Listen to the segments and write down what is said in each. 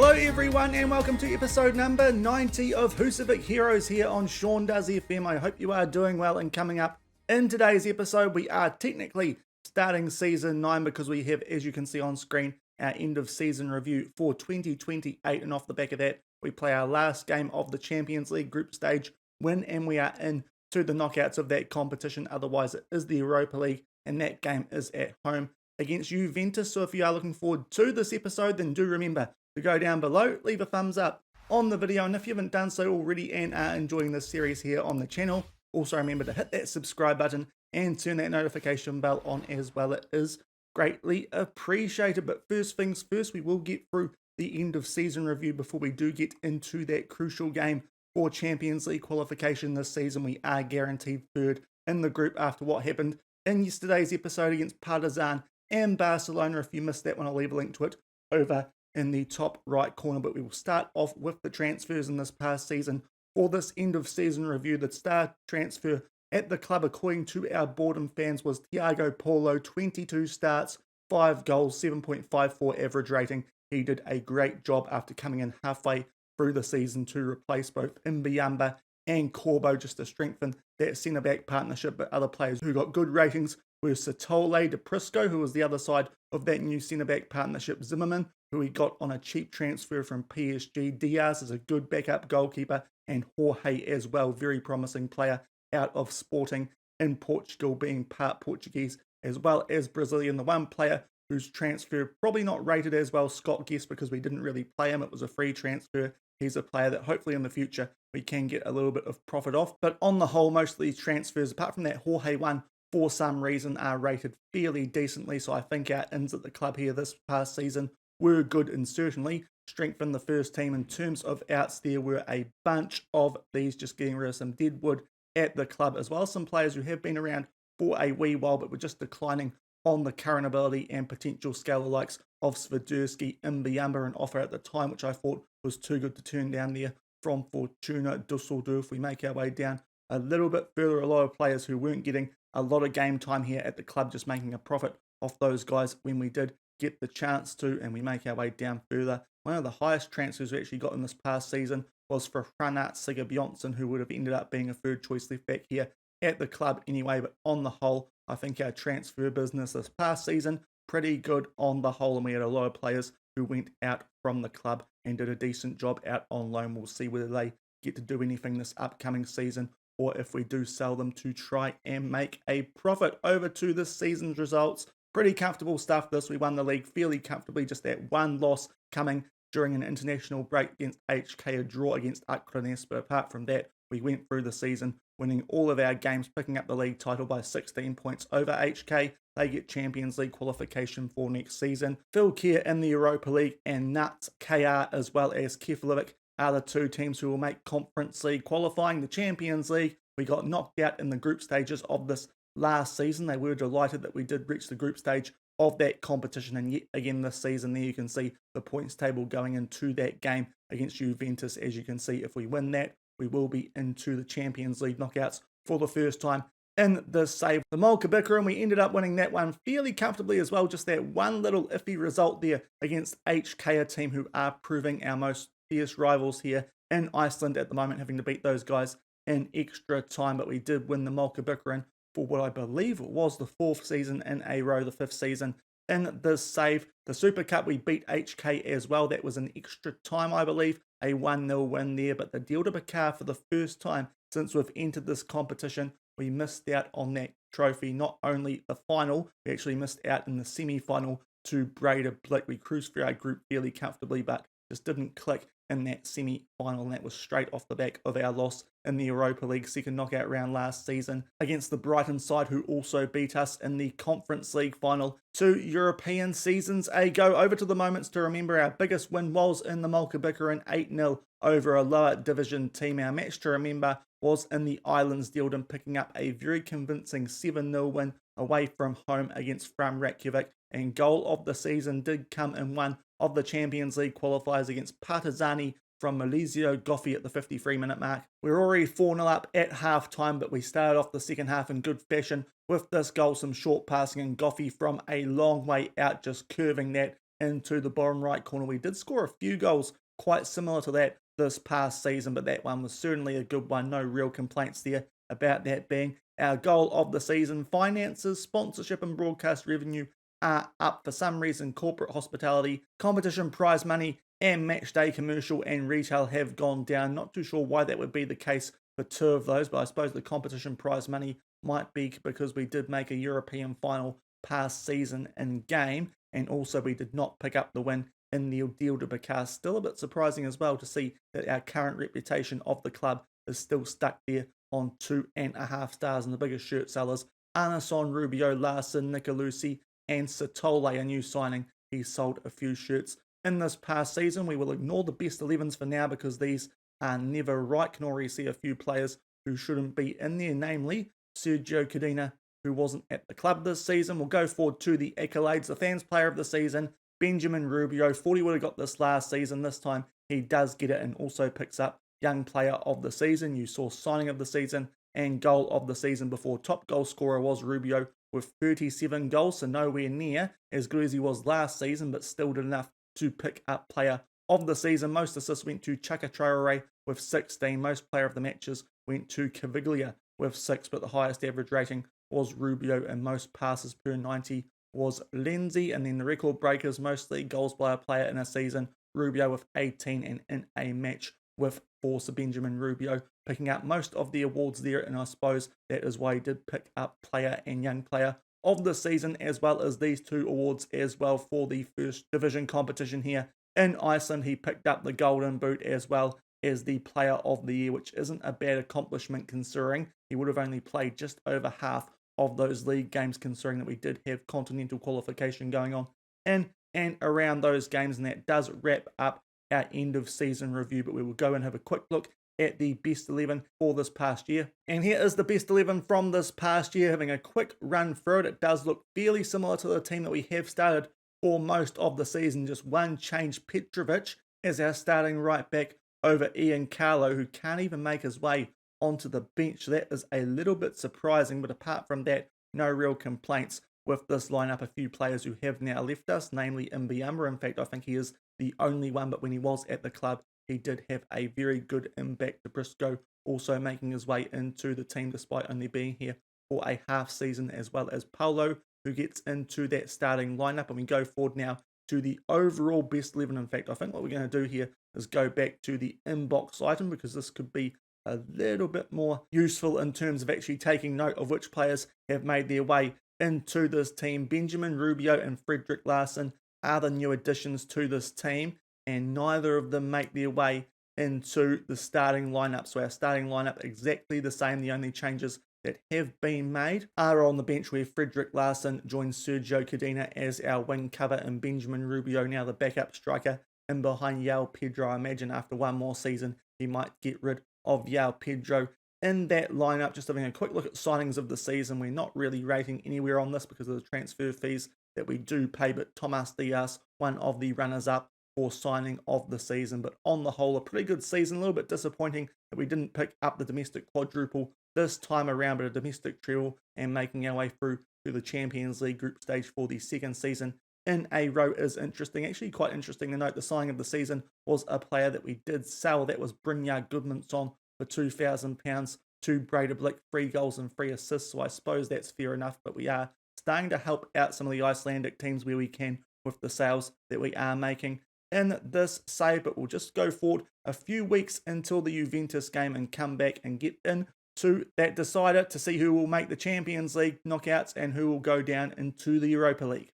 Hello everyone and welcome to episode number 90 of Husavik Heroes here on Shaun Does FM. I hope you are doing well, and coming up in today's episode we are technically starting season 9 because we have, as you can see on screen, our end of season review for 2028, and off the back of that we play our last game of the Champions League group stage win, and we are in to the knockouts of that competition. Otherwise it is the Europa League, and that game is at home against Juventus. So if you are looking forward to this episode, then do remember to go down below, leave a thumbs up on the video, and if you haven't done so already and are enjoying this series here on the channel, also remember to hit that subscribe button and turn that notification bell on as well. It is greatly appreciated. But first things first, we will get through the end of season review before we do get into that crucial game for Champions League qualification this season. We are guaranteed third in the group after what happened in yesterday's episode against Partizan and Barcelona. If you missed that one, I'll leave a link to it over in the top right corner. But we will start off with the transfers in this past season for this end of season review. The star transfer at the club, according to our boredom fans, was Thiago Paulo. 22 starts, 5 goals, 7.54 average rating. He did a great job after coming in halfway through the season to replace both Mbiamba and Corbo, just to strengthen that centre-back partnership. But other players who got good ratings were Satole de Prisco, who was the other side of that new centre-back partnership, Zimmerman, who he got on a cheap transfer from PSG. Diaz is a good backup goalkeeper, and Jorge as well, very promising player out of Sporting in Portugal, being part Portuguese as well as Brazilian. The one player whose transfer probably not rated as well, Scott Guest, because we didn't really play him. It was a free transfer. He's a player that hopefully in the future we can get a little bit of profit off. But on the whole, most of these transfers, apart from that Jorge one, for some reason are rated fairly decently. So I think our ins at the club here this past season were good and certainly strengthened the first team. In terms of outs, there were a bunch of these, just getting rid of some deadwood at the club, as well as some players who have been around for a wee while but were just declining on the current ability and potential scale, the likes of Swiderski, Mbiamba, an offer at the time which I thought was too good to turn down there from Fortuna Dusseldorf. We make our way down a little bit further, a lot of players who weren't getting a lot of game time here at the club, just making a profit off those guys when we did get the chance to, and we make our way down further. One of the highest transfers we actually got in this past season was for Franat Sigurbjornsson, who would have ended up being a third choice left back here at the club anyway. But on the whole, I think our transfer business this past season, pretty good on the whole, and we had a lot of players who went out from the club and did a decent job out on loan. We'll see whether they get to do anything this upcoming season, or if we do sell them to try and make a profit. Over to this season's results. Pretty comfortable stuff this. We won the league fairly comfortably, just that one loss coming during an international break against HK, a draw against Akranes. But apart from that, we went through the season winning all of our games, picking up the league title by 16 points over HK. They get Champions League qualification for next season. Phil Kerr in the Europa League and Nuts KR as well as Keflavik are the two teams who will make Conference League qualifying. The Champions League, we got knocked out in the group stages of this last season. They were delighted that we did reach the group stage of that competition, and yet again this season there you can see the points table going into that game against Juventus. As you can see, if we win that, we will be into the Champions League knockouts for the first time in the save. The Molkabika, and we ended up winning that one fairly comfortably as well. Just that one little iffy result there against HK, a team who are proving our most fierce rivals here in Iceland at the moment, having to beat those guys in extra time. But we did win the Molkabika for what I believe was the 4th season in a row, the 5th season in this save. The Super Cup, we beat HK as well. That was an extra time, I believe, a 1-0 win there. But the Deal de Bakar, for the first time since we've entered this competition, we missed out on that trophy. Not only the final, we actually missed out in the semi-final to Breda Blick. We cruised through our group fairly comfortably, but just didn't click in that semi-final, and that was straight off the back of our loss in the Europa League second knockout round last season against the Brighton side, who also beat us in the Conference League final 2 European seasons ago. Over to the moments to remember. Our biggest win was in the Molkabika, an 8-0 over a lower division team. Our match to remember was in the Islands, Dealden, picking up a very convincing 7-0 win away from home against Fram Reykjavik. And goal of the season did come in one of the Champions League qualifiers against Partizani from Malizio Goffi at the 53-minute mark. We're already 4-0 up at half-time, but we started off the second half in good fashion with this goal, some short passing, and Goffi from a long way out just curving that into the bottom right corner. We did score a few goals quite similar to that this past season, but that one was certainly a good one. No real complaints there about that being our goal of the season. Finances, sponsorship and broadcast revenue are up. For some reason, corporate hospitality, competition prize money, and match day commercial and retail have gone down. Not too sure why that would be the case for two of those, but I suppose the competition prize money might be because we did make a European final past season in game, and also we did not pick up the win in the Deal de Becar. Still a bit surprising as well to see that our current reputation of the club is still stuck there on 2.5 stars, and the biggest shirt sellers, Anason, Rubio, Larson, Nicolucci, and Satole, a new signing. He sold a few shirts in this past season. We will ignore the best 11s for now because these are never right. Can already see a few players who shouldn't be in there, namely Sergio Cadena, who wasn't at the club this season. We'll go forward to the accolades. The fans player of the season, Benjamin Rubio. 40 would have got this last season. This time he does get it and also picks up young player of the season. You saw signing of the season and goal of the season before. Top goal scorer was Rubio with 37 goals, so nowhere near as good as he was last season, but still did enough to pick up player of the season. Most assists went to Chaka Traore with 16. Most player of the matches went to Caviglia with 6, but the highest average rating was Rubio, and most passes per 90 was Lenzi. And then the record breakers, mostly goals by a player in a season, Rubio with 18, and in a match with 4. So Benjamin Rubio picking up most of the awards there, and I suppose that is why he did pick up player and young player of the season, as well as these 2 awards as well for the first division competition here in Iceland. He picked up the golden boot as well as the player of the year, which isn't a bad accomplishment considering he would have only played just over half of those league games, considering that we did have continental qualification going on in and around those games. And that does wrap up our end of season review, but we will go and have a quick look at the best 11 for this past year. And here is the best 11 from this past year, having a quick run through it. It does look fairly similar to the team that we have started for most of the season. Just one change, Petrovic as our starting right back over Ian Carlo, who can't even make his way onto the bench. That is a little bit surprising, but apart from that, no real complaints with this lineup. A few players who have now left us, namely Mbiamba. In fact, I think he is the only one, but when he was at the club, he did have a very good impact. Briscoe also making his way into the team despite only being here for a half season, as well as Paulo, who gets into that starting lineup. And we go forward now to the overall best 11. In fact, I think what we're going to do here is go back to the inbox item, because this could be a little bit more useful in terms of actually taking note of which players have made their way into this team. Benjamin Rubio and Frederick Larson are the new additions to this team, and neither of them make their way into the starting lineup. So our starting lineup exactly the same. The only changes that have been made are on the bench, where Frederick Larson joins Sergio Cadena as our wing cover, and Benjamin Rubio now the backup striker in behind Yao Pedro. I imagine after one more season he might get rid of Yao Pedro in that lineup. Just having a quick look at signings of the season. We're not really rating anywhere on this because of the transfer fees that we do pay, but Tomas Diaz, one of the runners-up for signing of the season. But on the whole, a pretty good season. A little bit disappointing that we didn't pick up the domestic quadruple this time around, but a domestic treble and making our way through to the Champions League group stage for the second season in a row is interesting. Actually quite interesting to note the signing of the season was a player that we did sell. That was Brynjar Gudmundsson for £2,000 to Breidablik, 3 goals and 3 assists. So I suppose that's fair enough, but we are starting to help out some of the Icelandic teams where we can with the sales that we are making in this save. But we'll just go forward a few weeks until the Juventus game and come back and get into that decider to see who will make the Champions League knockouts and who will go down into the Europa League.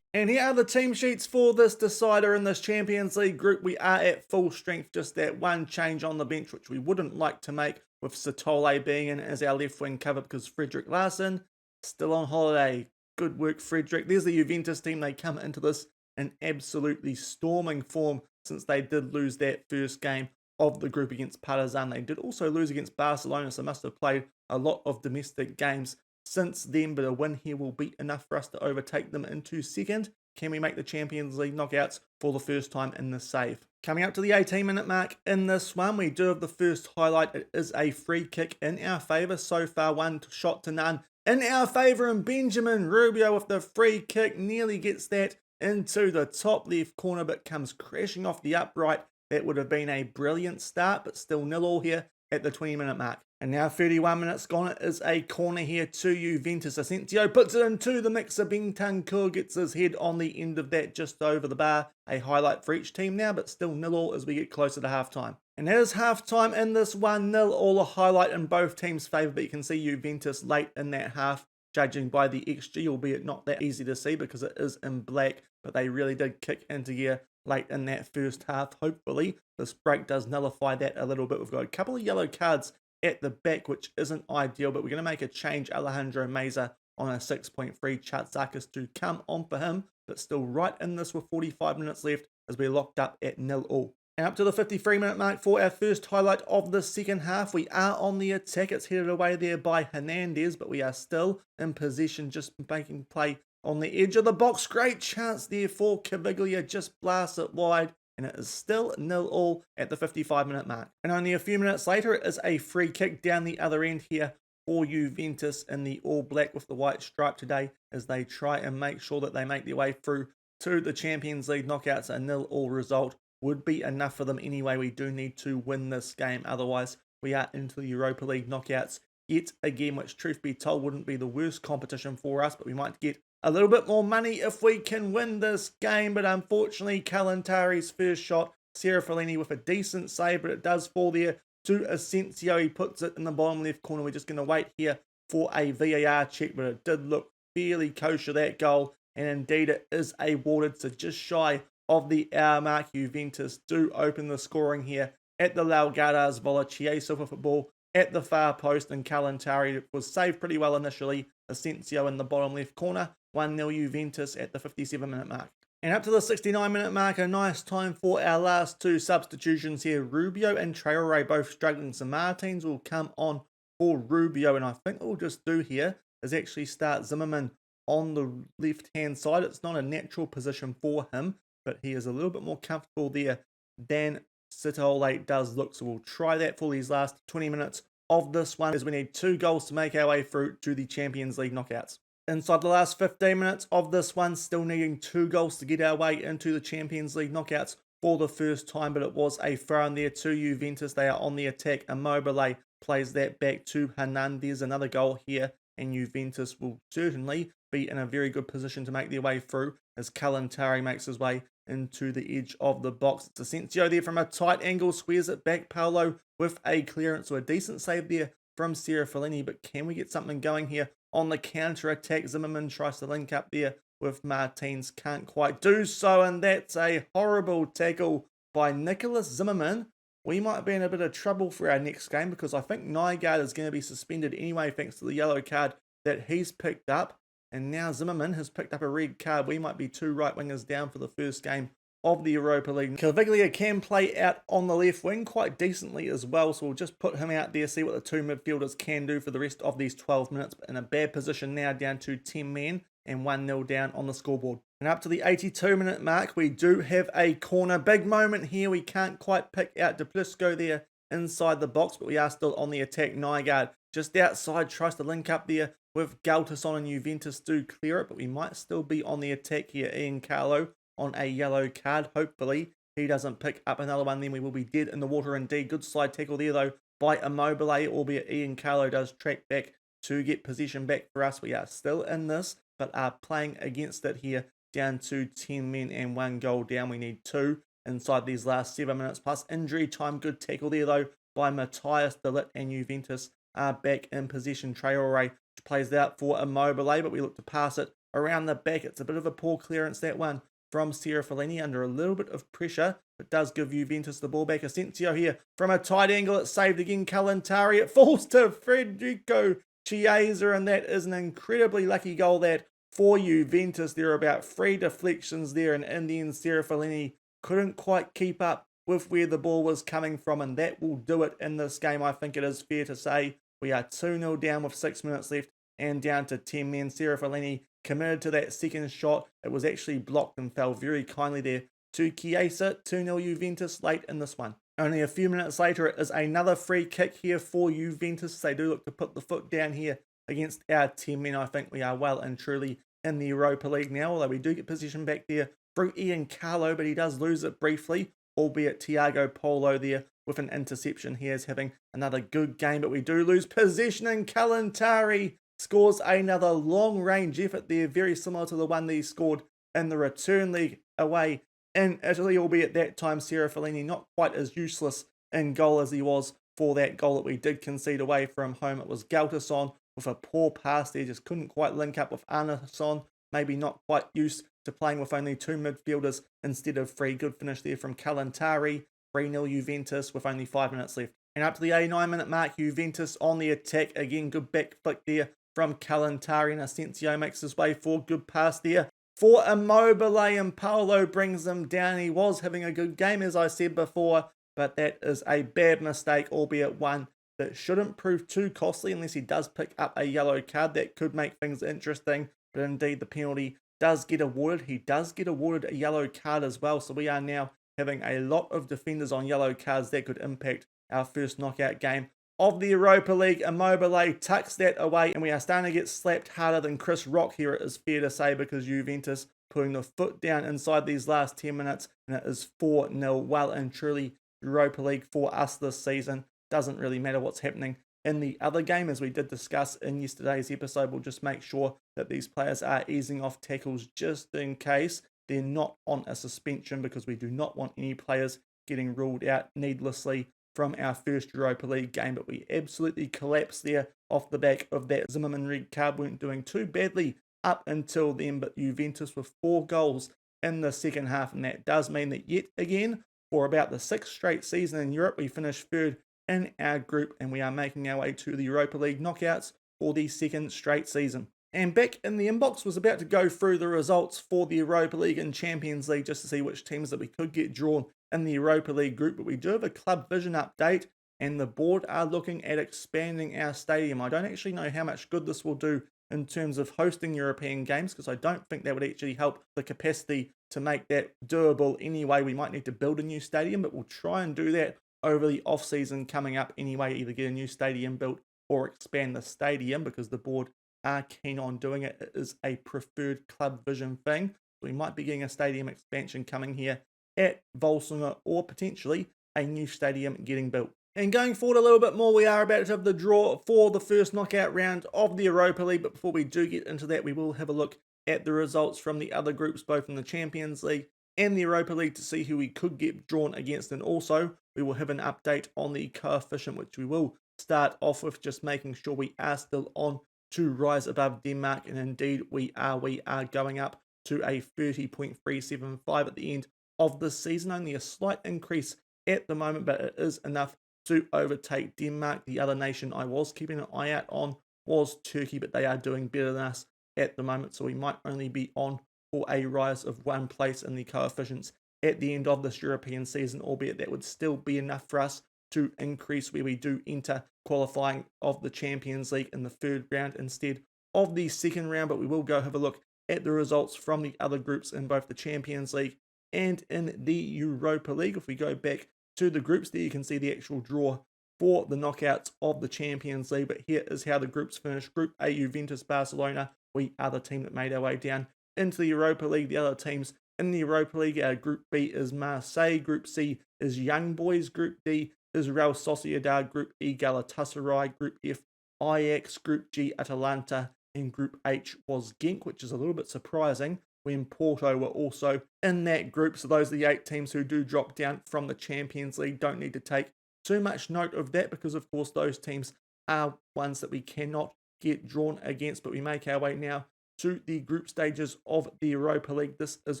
And here are the team sheets for this decider in this Champions League group. We are at full strength, just that one change on the bench, which we wouldn't like to make, with Satole being in as our left wing cover because Frederick Larson still on holiday. Good work, Frederick. There's the Juventus team. They come into this in absolutely storming form since they did lose that first game of the group against Partizan. They did also lose against Barcelona, so must have played a lot of domestic games since then, but a win here will be enough for us to overtake them into second. Can we make the Champions League knockouts for the first time in this save? Coming up to the 18-minute mark in this one, we do have the first highlight. It is a free kick in our favour. So far, 1 shot to none in our favour, and Benjamin Rubio with the free kick nearly gets that into the top left corner, but comes crashing off the upright. That would have been a brilliant start, but still 0-0 here at the 20-minute mark. And now 31 minutes gone, it is a corner here to Juventus. Asensio puts it into the mixer. Bentancur gets his head on the end of that just over the bar. A highlight for each team now, but still 0-0 as we get closer to half-time. And that is half-time in this 1-0, all a highlight in both teams' favour, but you can see Juventus late in that half, judging by the XG, albeit not that easy to see because it is in black, but they really did kick into gear late in that first half. Hopefully, this break does nullify that a little bit. We've got a couple of yellow cards at the back, which isn't ideal, but we're going to make a change. Alejandro Meza on a 6.3, Chatsakis to come on for him, but still right in this with 45 minutes left as we're locked up at 0-0. And up to the 53-minute mark for our first highlight of the second half. We are on the attack. It's headed away there by Hernandez, but we are still in possession, just making play on the edge of the box. Great chance there for Caviglia, just blasts it wide, and it is still 0-0 at the 55-minute mark. And only a few minutes later, it is a free kick down the other end here for Juventus in the all black with the white stripe today, as they try and make sure that they make their way through to the Champions League knockouts. A 0-0 result would be enough for them anyway. We do need to win this game, otherwise we are into the Europa League knockouts yet again, which truth be told wouldn't be the worst competition for us, but we might get a little bit more money if we can win this game. But unfortunately, Calantari's first shot, Serafellini with a decent save, but it does fall there to Asensio. He puts it in the bottom left corner. We're just going to wait here for a VAR check, but it did look fairly kosher, that goal, and indeed it is awarded. So just shy of the hour mark, Juventus do open the scoring here at the Laugardars Vola. Chiesa with a ball at the far post, and Calantari was saved pretty well initially. Asensio in the bottom left corner. 1-0 Juventus at the 57-minute mark. And up to the 69-minute mark, a nice time for our last two substitutions here. Rubio and Traore both struggling. So Martins will come on for Rubio, and I think what we'll just do here is actually start Zimmerman on the left-hand side. It's not a natural position for him, but he is a little bit more comfortable there than Sitole does look. So we'll try that for these last 20 minutes of this one, as we need 2 goals to make our way through to the Champions League knockouts. Inside the last 15 minutes of this one, still needing 2 goals to get our way into the Champions League knockouts for the first time, but it was a throw in there to Juventus. They are on the attack. Immobile plays that back to Hernandez. Another goal here, and Juventus will certainly be in a very good position to make their way through as Calantari makes his way into the edge of the box. It's Asensio there from a tight angle, squares it back. Paolo with a clearance, so a decent save there from Serafellini, but can we get something going here on the counter-attack? Zimmerman tries to link up there with Martins, can't quite do so, and that's a horrible tackle by Nicholas Zimmerman. We might be in a bit of trouble for our next game, because I think Nygaard is going to be suspended anyway thanks to the yellow card that he's picked up, and now Zimmerman has picked up a red card. We might be 2 right-wingers down for the first game of the Europa League. Caviglia can play out on the left wing quite decently as well, so we'll just put him out there, see what the 2 midfielders can do for the rest of these 12 minutes. But in a bad position now, down to 10 men and 1-0 down on the scoreboard. And up to the 82-minute mark, we do have a corner. Big moment here. We can't quite pick out Duplisco there inside the box, but we are still on the attack. Nygaard just outside, tries to link up there with Galtason, and Juventus do clear it, but we might still be on the attack here. Ian Carlo on a yellow card. Hopefully he doesn't pick up another one, then we will be dead in the water indeed. Good slide tackle there though by Immobile, albeit Ian Carlo does track back to get possession back for us. We are still in this, but are playing against it here, down to 10 men and 1 goal down. We need 2 inside these last 7 minutes plus injury time. Good tackle there though by Matthias de Ligt, and Juventus are back in possession. Traore plays out for Immobile, but we look to pass it around the back. It's a bit of a poor clearance, that one from Serafellini, under a little bit of pressure, but does give Juventus the ball back. Asensio here from a tight angle. It's saved again. Calantari. It falls to Federico Chiesa, and that is an incredibly lucky goal that for Juventus. There are about 3 deflections there, and in the end, Serafellini couldn't quite keep up with where the ball was coming from, and that will do it in this game. I think it is fair to say we are 2-0 down with 6 minutes left and down to 10 men. Serafellini committed to that second shot. It was actually blocked and fell very kindly there to Chiesa. 2-0 Juventus late in this one. Only a few minutes later, it is another free kick here for Juventus. They do look to put the foot down here against our 10 men. I think we are well and truly in the Europa League now, although we do get possession back there through Ian Carlo, but he does lose it briefly, albeit Thiago Polo there with an interception. He is having another good game, but we do lose possession, and Kalantari scores another long-range effort there, very similar to the one that he scored in the return leg away in Italy, albeit that time Serafellini not quite as useless in goal as he was for that goal that we did concede away from home. It was Galtason with a poor pass there, just couldn't quite link up with Arnason, maybe not quite used to playing with only two midfielders instead of three. Good finish there from Kalantari, 3-0 Juventus with only 5 minutes left. And up to the 89-minute mark, Juventus on the attack. Again, good back flick there from Kalantari, and Asensio makes his way forward. Good pass there for Immobile, and Paolo brings him down. He was having a good game, as I said before, but that is a bad mistake, albeit one that shouldn't prove too costly unless he does pick up a yellow card. That could make things interesting, but indeed the penalty does get awarded. He does get awarded a yellow card as well, so we are now having a lot of defenders on yellow cards that could impact our first knockout game of the Europa League. Immobile tucks that away, and we are starting to get slapped harder than Chris Rock here, it is fair to say, because Juventus putting the foot down inside these last 10 minutes, and it is 4-0, well and truly Europa League for us this season. Doesn't really matter what's happening in the other game, as we did discuss in yesterday's episode. We'll just make sure that these players are easing off tackles just in case they're not on a suspension, because we do not want any players getting ruled out needlessly from our first Europa League game. But we absolutely collapsed there off the back of that Zimmerman red card. Weren't doing too badly up until then, but Juventus with 4 goals in the second half, and that does mean that yet again, for about the 6th straight season in Europe, we finished third in our group, and we are making our way to the Europa League knockouts for the 2nd straight season. And back in the inbox, was about to go through the results for the Europa League and Champions League just to see which teams that we could get drawn in the Europa League group, but we do have a club vision update, and the board are looking at expanding our stadium. I don't actually know how much good this will do in terms of hosting European games, because I don't think that would actually help the capacity to make that doable anyway. We might need to build a new stadium, but we'll try and do that over the off-season coming up anyway, either get a new stadium built or expand the stadium, because the board are keen on doing it. It is a preferred club vision thing. We might be getting a stadium expansion coming here at Völsungur, or potentially a new stadium getting built. And going forward a little bit more, we are about to have the draw for the first knockout round of the Europa League, but before we do get into that, we will have a look at the results from the other groups, both in the Champions League and the Europa League, to see who we could get drawn against. And also, we will have an update on the coefficient, which we will start off with, just making sure we are still on to rise above Denmark, and indeed we are going up to a 30.375 at the end of the season. Only a slight increase at the moment, but it is enough to overtake Denmark. The other nation I was keeping an eye out on was Turkey, but they are doing better than us at the moment, so we might only be on for a rise of 1 place in the coefficients at the end of this European season, albeit that would still be enough for us to increase where we do enter qualifying of the Champions League in the 3rd round instead of the 2nd round. But we will go have a look at the results from the other groups in both the Champions League and in the Europa League. If we go back to the groups there, you can see the actual draw for the knockouts of the Champions League. But here is how the groups finished. Group A, Juventus, Barcelona. We are the team that made our way down into the Europa League. The other teams in the Europa League, Group B is Marseille. Group C is Young Boys. Group D is Real Sociedad. Group E, Galatasaray. Group F, Ajax. Group G, Atalanta. And Group H was Genk, which is a little bit surprising when Porto were also in that group. So those are the 8 teams who do drop down from the Champions League. Don't need to take too much note of that, because of course those teams are ones that we cannot get drawn against. But we make our way now to the group stages of the Europa League. This is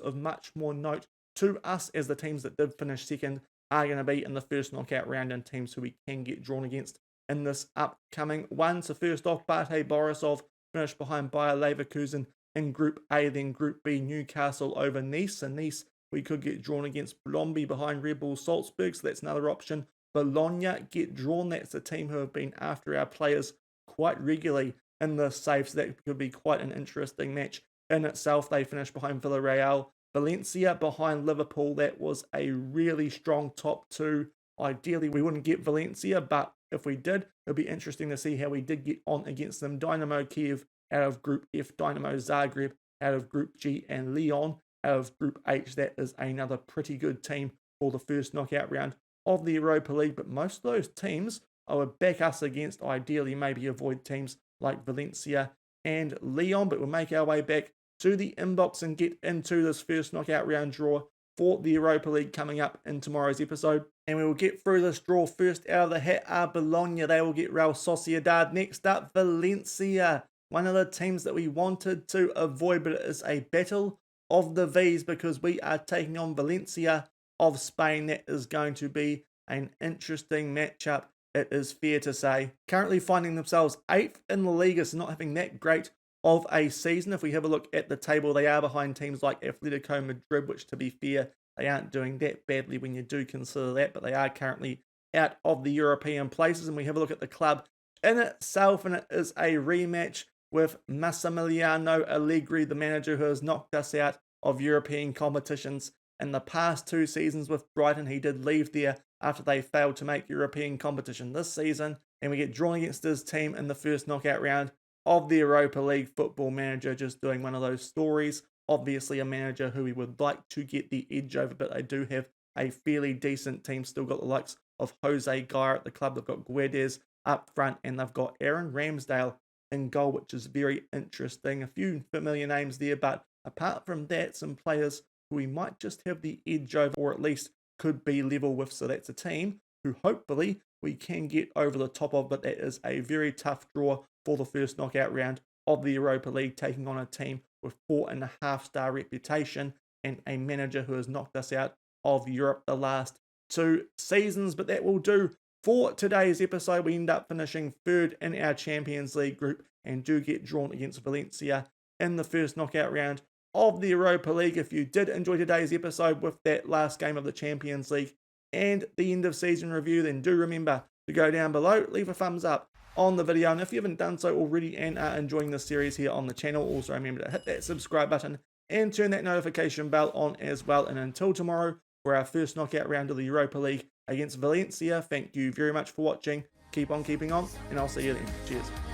of much more note to us, as the teams that did finish second are going to be in the first knockout round, and teams who we can get drawn against in this upcoming one. So first off, Bate Borisov finished behind Bayer Leverkusen in Group A. Then Group B, Newcastle over Nice. And Nice, we could get drawn against Brøndby behind Red Bull Salzburg, so that's another option. Bologna get drawn. That's a team who have been after our players quite regularly in the save, so that could be quite an interesting match in itself. They finished behind Villarreal. Valencia behind Liverpool. That was a really strong top 2. Ideally, we wouldn't get Valencia, but if we did. It'll be interesting to see how we did get on against them. Dynamo Kiev out of Group F, Dynamo Zagreb out of Group G, and Lyon out of Group H. That is another pretty good team for the first knockout round of the Europa League, but most of those teams I would back us against. Ideally, maybe avoid teams like Valencia and Lyon, but we'll make our way back to the inbox and get into this first knockout round draw for the Europa League coming up in tomorrow's episode. And we will get through this draw. First out of the hat are Bologna. They will get Real Sociedad. Next up, Valencia. One of the teams that we wanted to avoid, but it is a battle of the V's because we are taking on Valencia of Spain. That is going to be an interesting matchup, it is fair to say. Currently finding themselves 8th in the Liga, so not having that great of a season. If we have a look at the table, they are behind teams like Atletico Madrid, which to be fair, they aren't doing that badly when you do consider that, but they are currently out of the European places. And we have a look at the club in itself, and it is a rematch with Massimiliano Allegri, the manager who has knocked us out of European competitions in the past 2 seasons with Brighton. He did leave there after they failed to make European competition this season, and we get drawn against his team in the first knockout round of the Europa League. Football Manager just doing one of those stories. Obviously a manager who we would like to get the edge over, but they do have a fairly decent team. Still got the likes of Jose Gaia at the club. They've got Guedes up front, and they've got Aaron Ramsdale in goal, which is very interesting. A few familiar names there, but apart from that, some players who we might just have the edge over, or at least could be level with. So that's a team who hopefully we can get over the top of, but that is a very tough draw for the first knockout round of the Europa League, taking on a team with 4.5-star reputation and a manager who has knocked us out of Europe the last 2 seasons. But that will do for today's episode. We end up finishing 3rd in our Champions League group and do get drawn against Valencia in the first knockout round of the Europa League. If you did enjoy today's episode with that last game of the Champions League and the end of season review, then do remember to go down below, leave a thumbs up on the video, and if you haven't done so already and are enjoying this series here on the channel, also remember to hit that subscribe button and turn that notification bell on as well. And until tomorrow for our first knockout round of the Europa League against Valencia, thank you very much for watching. Keep on keeping on, and I'll see you then. Cheers.